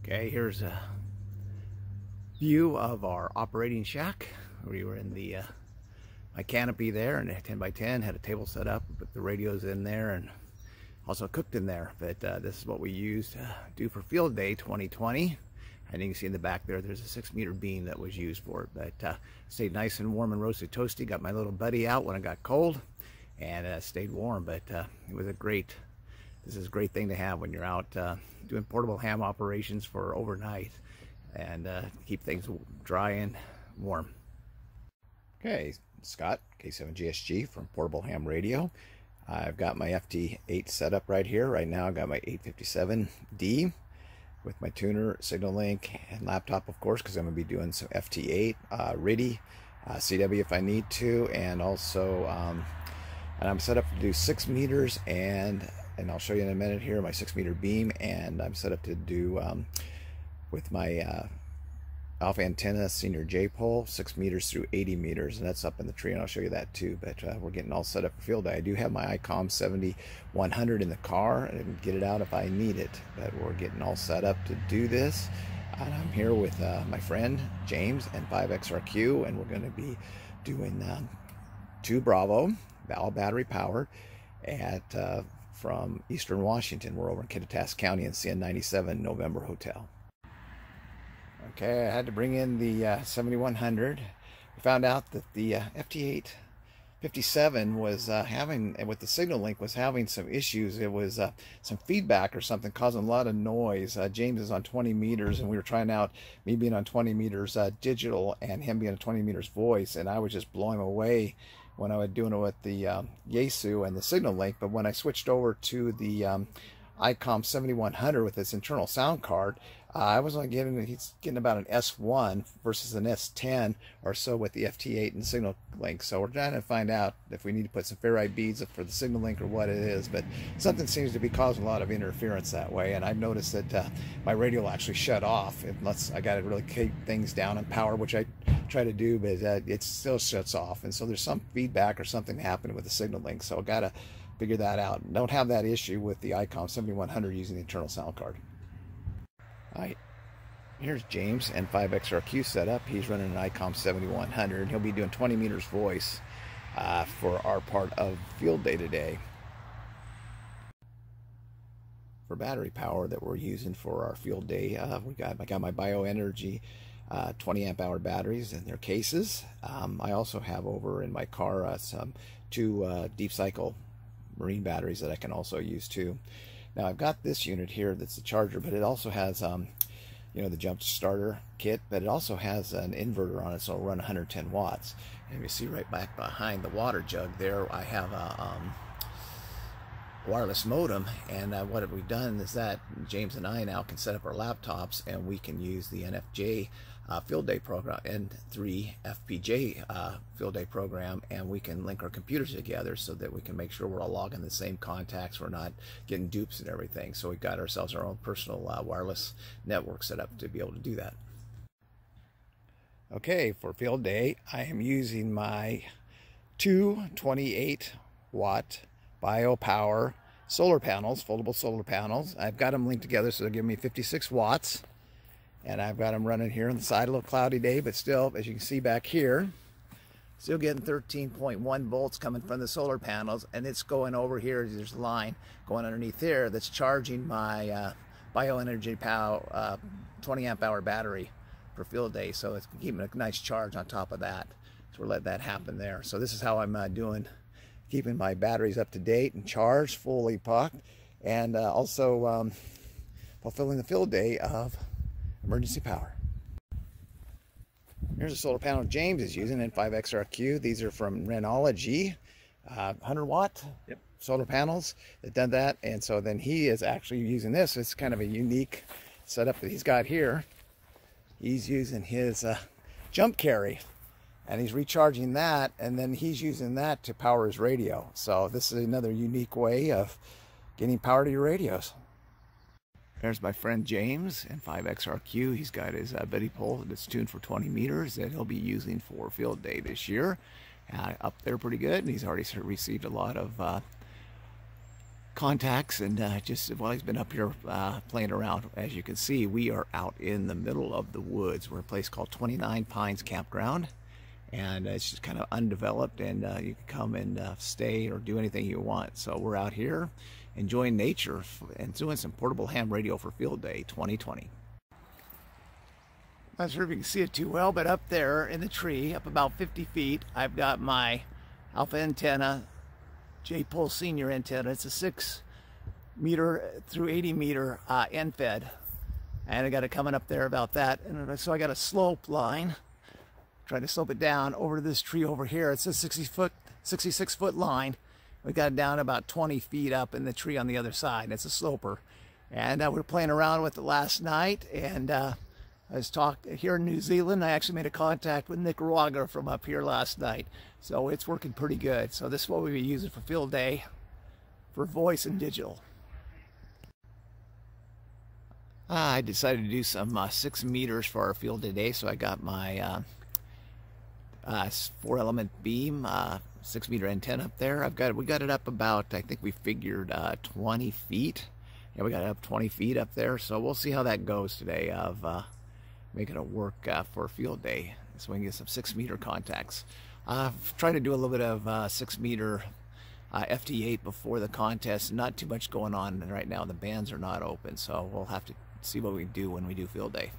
Okay, here's a view of our operating shack. We were in the my canopy there, and a 10 by 10 had a table set up, put the radios in there, and also cooked in there. But this is what we used to do for Field Day 2020. And you can see in the back there, there's a 6-meter beam that was used for it. But stayed nice and warm and roasted toasty. Got my little buddy out when it got cold, and stayed warm. But it was a great. This is a great thing to have when you're out doing portable ham operations for overnight, and keep things dry and warm. Okay, Scott, K7GSG from Portable Ham Radio. I've got my FT8 set up right here. Right now I've got my 857D with my tuner, signal link, and laptop, of course, because I'm going to be doing some FT8, RIDI, CW if I need to, and also and I'm set up to do 6 meters, and I'll show you in a minute here my 6-meter beam, and I'm set up to do with my alpha antenna senior J pole 6 meters through 80 meters, and that's up in the tree, and I'll show you that too. But we're getting all set up for Field Day. I do have my ICOM 7100 in the car, and I can get it out if I need it, but we're getting all set up to do this. And I'm here with my friend James and 5XRQ, and we're going to be doing 2 Bravo, all battery powered, at from Eastern Washington. We're over in Kittitas County in CN97 November Hotel. Okay, I had to bring in the 7100. We found out that the FT8 57 was having, with the signal link, was having some issues. It was some feedback or something causing a lot of noise. James is on 20 meters, and we were trying out me being on 20 meters digital and him being on 20 meters voice, and I was just blowing him away when I was doing it with the Yaesu and the signal link. But when I switched over to the ICOM 7100 with its internal sound card, I was only he's getting about an S1 versus an S10 or so with the FT8 and signal link. So we're trying to find out if we need to put some ferrite beads for the signal link or what it is. But something seems to be causing a lot of interference that way. And I've noticed that my radio will actually shut off unless I got to really keep things down in power, which I try to do, but it still shuts off. And so there's some feedback or something happening with the signal link. So I got to figure that out. Don't have that issue with the ICOM 7100 using the internal sound card. All right, here's James and 5XRQ set up. He's running an ICOM 7100. He'll be doing 20 meters voice for our part of Field Day today. For battery power that we're using for our Field Day, I got my Bioenergy 20 amp hour batteries in their cases. I also have over in my car some 2 deep cycle marine batteries that I can also use too. Now I've got this unit here that's the charger, but it also has you know, the jump starter kit, but it also has an inverter on it, so it'll run 110 watts. And you see right back behind the water jug there, I have a wireless modem, and what we've done is that James and I now can set up our laptops, and we can use the NFJ Field Day program, N3 FPJ Field Day program, and we can link our computers together so that we can make sure we're all logging the same contacts, we're not getting dupes and everything. So we've got ourselves our own personal wireless network set up to be able to do that. Okay, for Field Day, I am using my 2 28-watt BioPower solar panels, foldable solar panels. I've got them linked together, so they'll give me 56 watts. And I've got them running here on the side, a little cloudy day, but still, as you can see back here, still getting 13.1 volts coming from the solar panels, and it's going over here. There's a line going underneath there that's charging my Bioenergy Power 20 amp hour battery for Field Day. So it's keeping a nice charge on top of that. So we'll let that happen there. So this is how I'm keeping my batteries up to date and charged, fully packed, and also fulfilling the Field Day of emergency power. Here's a solar panel James is using in 5XRQ. These are from Renology, 100-watt solar panels that done that. And so then he is actually using this. It's kind of a unique setup that he's got here. He's using his jump carry, and he's recharging that, and then he's using that to power his radio. So this is another unique way of getting power to your radios. There's my friend James in 5XRQ. He's got his Betty pole that's tuned for 20 meters that he'll be using for Field Day this year. Up there pretty good, and he's already received a lot of contacts, and just while he's been up here playing around, as you can see, we are out in the middle of the woods. We're at a place called 29 Pines Campground, and it's just kind of undeveloped, and you can come and stay or do anything you want. So we're out here enjoying nature and doing some portable ham radio for Field Day 2020. I'm not sure if you can see it too well, but up there in the tree, up about 50 feet, I've got my alpha antenna, J-pole senior antenna. It's a 6 meter through 80 meter end fed, and I got it coming up there about that. And so I got a slope line, trying to slope it down over to this tree over here. It's a 66 foot line. We got it down about 20 feet up in the tree on the other side. It's a sloper, and we were playing around with it last night, and I was here in New Zealand. I actually made a contact with Nicaragua from up here last night. So it's working pretty good. So this is what we'll be using for Field Day for voice and digital. I decided to do some 6 meters for our field today. So I got my 4-element beam, 6 meter antenna up there. We got it up about, I think we figured 20 feet. Yeah, we got it up 20 feet up there. So we'll see how that goes today of making it work for Field Day, so we can get some 6 meter contacts. Trying to do a little bit of 6 meter FT8 before the contest. Not too much going on right now. The bands are not open, so we'll have to see what we do when we do Field Day.